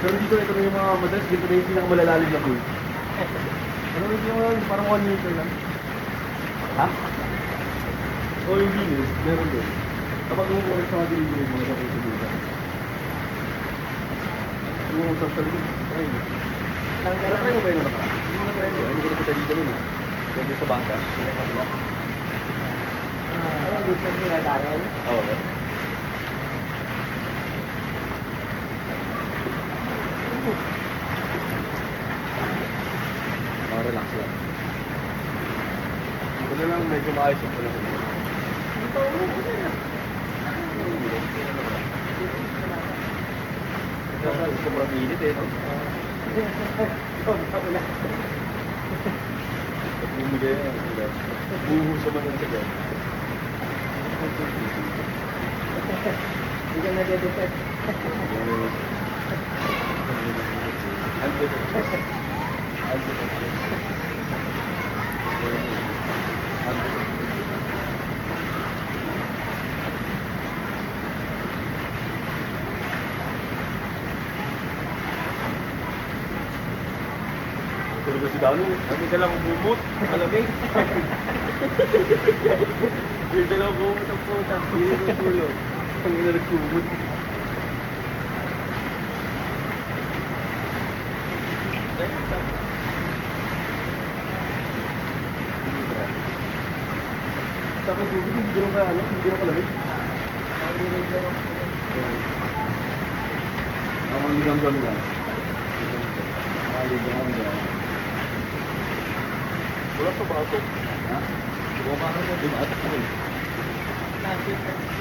Pero dito, ito na yung mga madalas, dito na yung pinakamalalalim na pool. Ano yung parang 1 meter lang. Ha? O yung gilid, meron doon. Kapag umuulit sa mga gilid mga kapag sa dito. Umuusap sa likod. Ay, nakatry mo ba yun naman? Hindi mo na-try mo. Hindi ko nakita dito nun eh. Ganda sa bangka. Ano, gusto nyo na tayo? Oo. Relax lang. Ito na lang medyo maayos yung pala. Ito, Sobrang init eh. Bumigay yan. Buho sa mga sa dyan. Hindi ka nag-edit. Tulog si Dano. Kami dalang bumot. Malamig. Kami dalang bumot ang puta. Hindi ko tulog. Ang ina nagkumot. Tapos hindi ko ka ano, hindi ko kalamig. Ang ligam-gam lang. Wala sa bato. Ha? Bumama ka din at ako.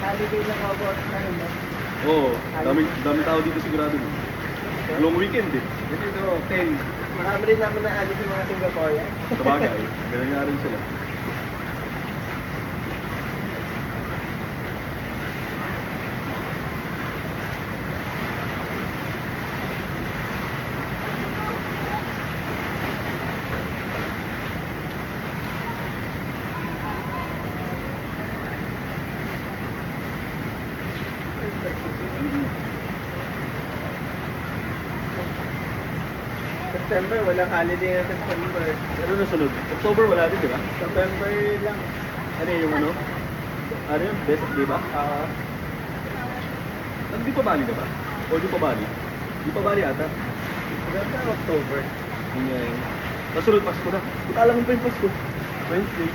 Holiday lang ako na yun, no? Oo, dami tao dito sigurado. Long weekend eh. Ito, 10. Marami rin naman na alis yung mga Singaporean. Sa bagay, ganun nga rin sila. September, walang holiday na September. Ano na sunod? October wala din, di ba? September lang. Ano yung ano? Ano yung best, di ba? Di pa bali ka ba? O di pa bali? Di pa bali ata? September, October. Yun nga yun. Kasunod Pasko na. Buta alam mo pa yung Pasko. Wednesday.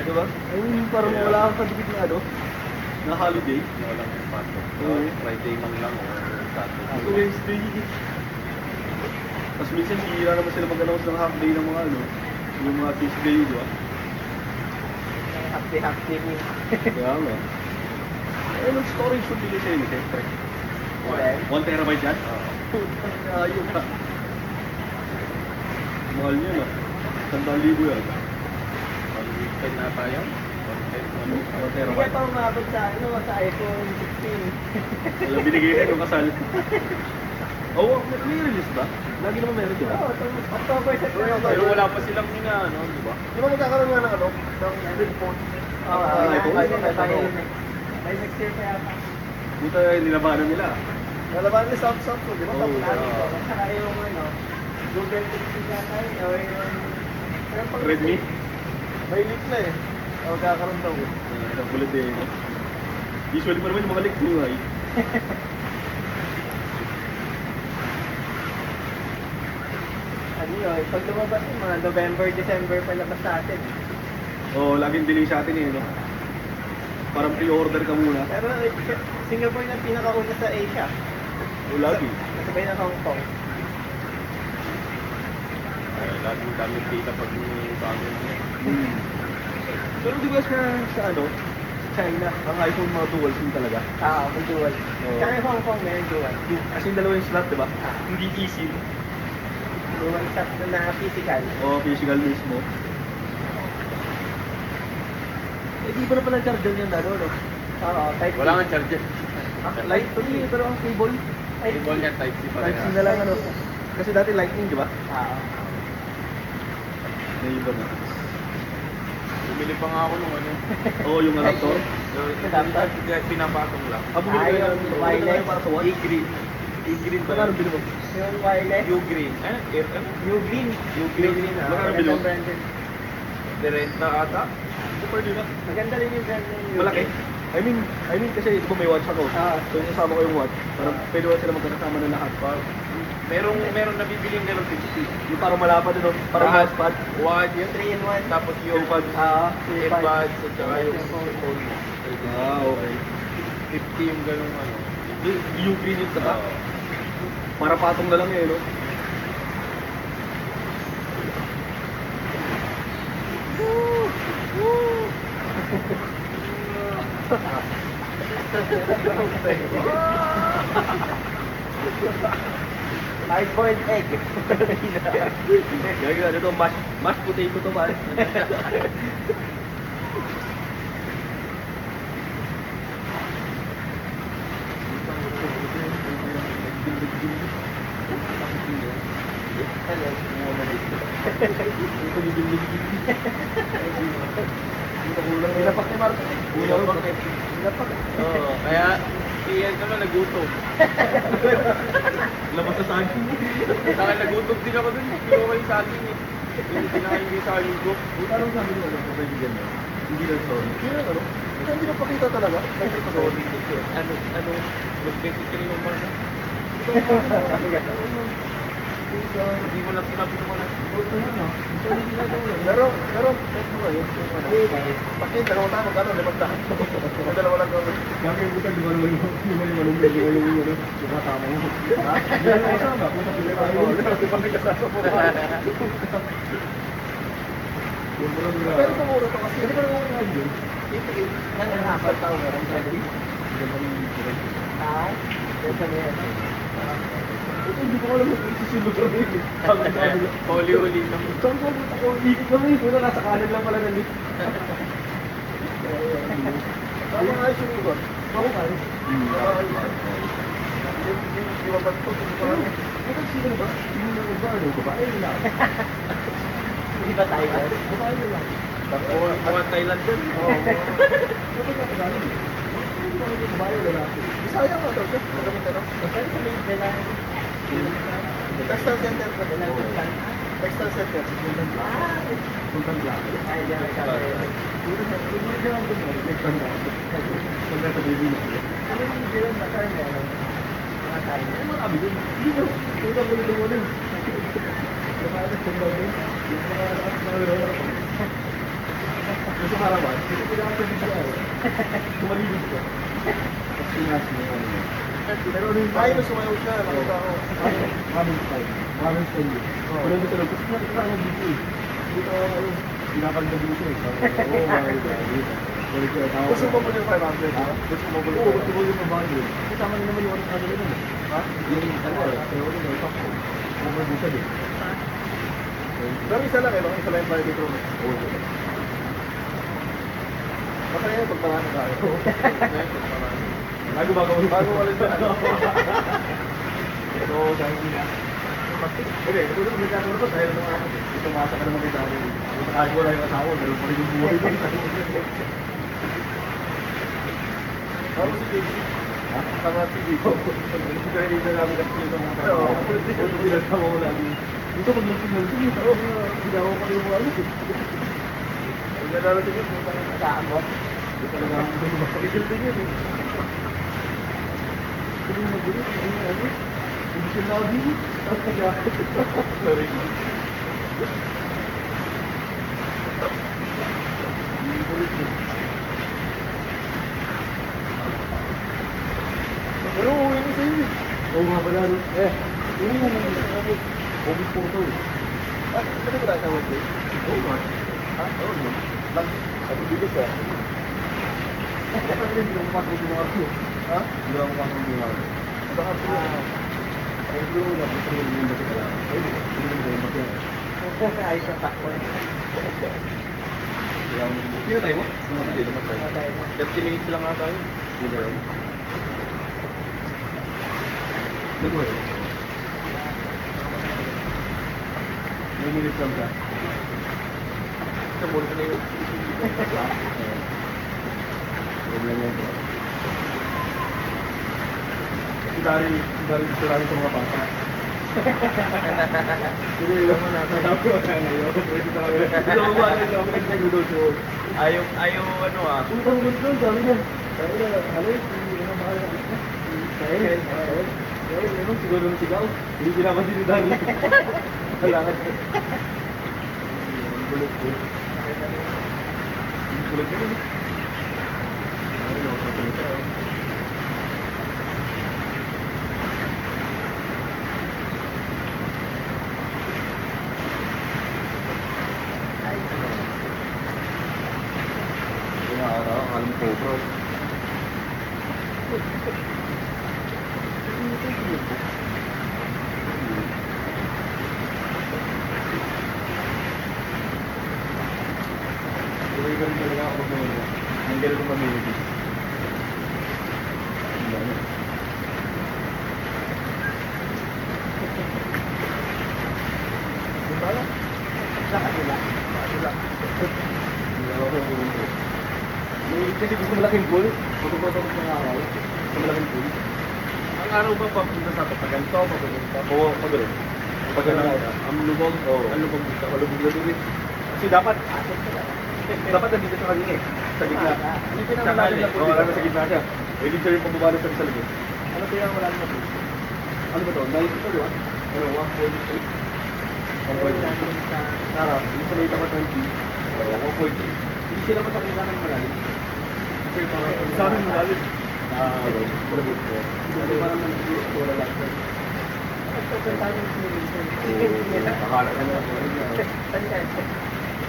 Di ba? Ayun, parang wala kang kadikit na ano? Na holiday. Walang pasok. Oo. Friday man lang o Saturday. Ito Wednesday. Tapos minsan hihira naman sila mag-announce ng half day ng mga ano, yung mga Tuesday, di ba? Happy meal. Kaya nga. Eh, storage food nila sa'yo, siyempre. Well, 1 terabyte yan? Ayun ka. Mahal yun ah. 100,000 yan. One weekend na tayo. Ano? 1 hindi terabyte. pa umabot sa, sa iPhone 16. Wala binigay kayo ng kasal. Oo, may release ba? Lagi naman meron, di ba? Oo, October, September. Pero wala pa silang ano, di ba? Di ba magkakaroon nga ng ano? Ng flip phone? Oo, iPhone? by next year pa yata. Buta nilabanan nila. Nalabanan nila Samsung, di ba? Oo, Tapos saka yung Google Pixel yata yun, o yung Redmi? May leak na eh. Magkakaroon daw eh. Nagulat eh. Usually pa naman yung mga leak nyo ay. ano yun, pag lumabas yung mga November, December palabas sa atin. Oo, laging delay sa atin eh, no? Parang pre-order ka muna. Pero Singapore na pinakauna sa Asia. O lagi. Kasabay na Hong Kong. Laging damit data pag may bago na. Hmm. Pero di ba sa ano, sa China, ang iPhone mga dual SIM talaga? May dual. Oo. Kaya Hong Kong meron dual. As in dalawa yung slot, di ba? Hindi eSIM. Dual shot na physical. O physical mismo. Eh di ba na pala charger niyan dalo, no? Oo, type C. Wala nga charger. Light to pero ang cable. Cable niya type C pa rin. Type C na lang ano. Kasi dati lightning, di ba? Oo. May iba na. Bumili pa nga ako nung ano. Oo, yung adapter. Kaya pinapatong lang. Ah, bumili ka Ayaw, ng wireless. para sa watch. E-green. E-green ba? Magkano bili mo? Yung wireless. U-green. Air ano? New Green. U-green. Magkano bili mo? branded. Direct na ata. Super din ah. Maganda rin yung brand ng New Malaki. Green. I mean kasi di ba may watch ako. So yung kasama ko yung watch. Parang pwede ko sila magkakasama na lahat. Meron nabibiling ganun 50. Yung parang malapad no? Parang Lahat. mousepad. Watch, Yung 3-in-1. tapos yung Earbuds. earbuds at saka yung phone mo. Ah, okay. 50 yung ganung ano. Yung green yung tata. Oo. Para patong na lang eh, no? Hard-boiled egg. Gagawin ito, mashed potato to pare. Nilapak ni Mark. Nilapak. Oo, kaya iyan naman nagutom. Labas sa saging. Saka nagutom din ako dun. Kinuha ko yung saging eh. Yung kinain ko yung saging ko. Anong sabi mo ano, kaibigan mo? Hindi lang sorry. Kaya ano? Hindi na pakita talaga. Sorry. Ano, mag-message ka rin yung mga. Hindi mo lang sinabi ko na. Pero, ito nga yun. Bakit, dalawang tama, magkano? 500. Dalawa lang kami. Bakit buta, di ba naman yung tama mo? Ha? Hindi na kasama. Kung sabi tayo, di ba may kasama mo ba? Pero siguro to kasi, hindi ko naman nga yun. Nangangapat tao nga. Ah? Ito na yan. Ito, hindi ko alam kung isusunod kami. Huli-huli lang. Saan ko punta ko? Ikot kami. Una, nasa kanan lang pala nalit. Tama nga yung sumunod. Ako ka rin. Di ba ba't ito? Ito, sino ba? Sino na ba? Ano? Babae nila. Hindi ba tayo? Babae nila. Mga Thailand dun. Oo. Ito na kagaling. Babae nila. Bisaya ka daw siya. Maraming tanong. Saan sa main nila? Textile center pa din. Textile center. Ah! Sultan Black. Ay, diyan ay sabi. Punta sa baby na. Ano yung diyan na tayo meron? Mga tayo. Marami din. Hindi ko. Punta ko nito mo din. Nakalas sa baby. Yung mga nasa harapan. Ito pinaka sa BCR. Kumalibig ko. Tapos pinas mo yung ano. Pero ano yung tayo na sumayaw siya. Nakita ko. Maraming style. Maraming style yun. Pero dito lang. Kasi nakita ko dito eh. Dito ako. Pinakagda dito eh. Oo, maraming style. Gusto mo po yung 500? Gusto mo po yung 500? Oo, gusto mo yung 500. Kasi tama na naman yung ano sa nila. Ha? Yung ano eh. Pero ano yung top ko. Overbusa din. Pero isa lang eh. No? Isa lang yung private room. Oo. Baka yan, pagparami tayo. Bago ulit ba? So, dahil hindi na. Okay, ito na kami kagawin ko dahil naman ako. Ito masa ka naman kita ako. Ito kahit wala yung asawa, dahil pa rin yung buhay ko. Ano si JC? Ha? Tama si JC. Ito ka rin na namin kasi ito mga tao. Oo, ito pinagtama ko lagi. Ito pag nagsimulusog yun. Oo, hindi ako pa rin mga alis. Pag nalalating yun, punta ka na saan mo. Ito talaga ang makakikil din yun eh. Ito yung magulit, ano? Hindi siya lagi. Tapos nag-akit. Sorry. Hindi kulit yun. Pero uwi ko sa'yo eh. Oo nga pala. Uwi mo naman ako. Obis po ito eh. Ah, ano ba sa website? Oo nga. Ha? Oo nga. Lang. Sabi bilis ah. Bakit hindi ko mapasok yung mga ako? Ha? Hindi ako mapasok yung mga ako. Baka po. Ay, hindi ko lang. Gusto ko yung basi ka lang. Ay, hindi ko yung basi ka. Ayos ang takbo. Sino tayo mo? Hindi naman tayo. 30 minutes lang nga tayo. Hindi tayo. Nag-work. May minutes lang ka. Sa mall ka na yun. Ganyan yan. Si Dari gusto namin sa mga bata. Hindi, alam mo na. Sabi ko na ngayon. Pwede sa kami. Hindi ako wala yung ako nag-noodle. Ayaw ano ah. Putang gusto, sabi niya. Sabi niya, ano ano ba kaya? Dahil, ano, siguro ng sigaw. Hindi pinapansin ni Dani. Kailangan. Bulot ko. Bulot ko. Ano, kapatid ko. Kaya araw, alam ko bro. Tuloy ka rin talaga ako mag-muna. Ang galing ng community. Ang dami. Di ba? Sa kanila. Hindi ako pumunta. Kasi gusto malaking pool. Pagkabatok ng araw. Gusto malaking pool. Ang araw ba papunta sa Patagan to? Papunta? Oo, pagano. Pagano. Ang lubog. Ang lubog dito. Malubog na dun eh. Kasi dapat nandito sa kanina eh. Sa gitna. Hindi Sa pinamalalim na Oo, pool. alam mo, sa gitna siya. Eh, di siya yung pababa sa likod. Ano ba yung wala na pool? Ano ba to? Dahil ito, di ba? Ano, 1.8. Pero wala din sa... Sarap. Yung sa may tapat ng G. 1.8. Hindi sila masakita ng malalim. Kasi parang sa amin malalim. Malabot ko. Kasi parang wala lang. Nagpupunta yung swimming pool. Akala ka na. Saan yan?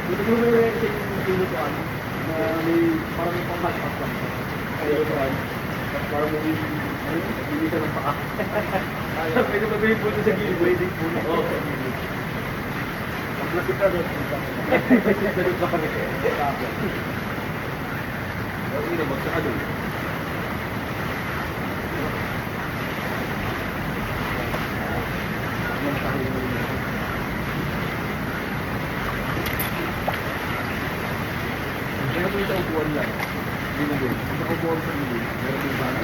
Dito ko may rent yung pinutuan na may parang may pang-match-up lang. Ayun ko rin. Parang may hindi siya ng paka. Pwede ba may puno sa gilid? Wading puno. Oo. Ang plastic na doon. Plastic na doon pa kami. Hindi na magsaka doon. Kaya po yung upuan lang. Hindi na doon. Yung upuan sa gilid. Meron din sana.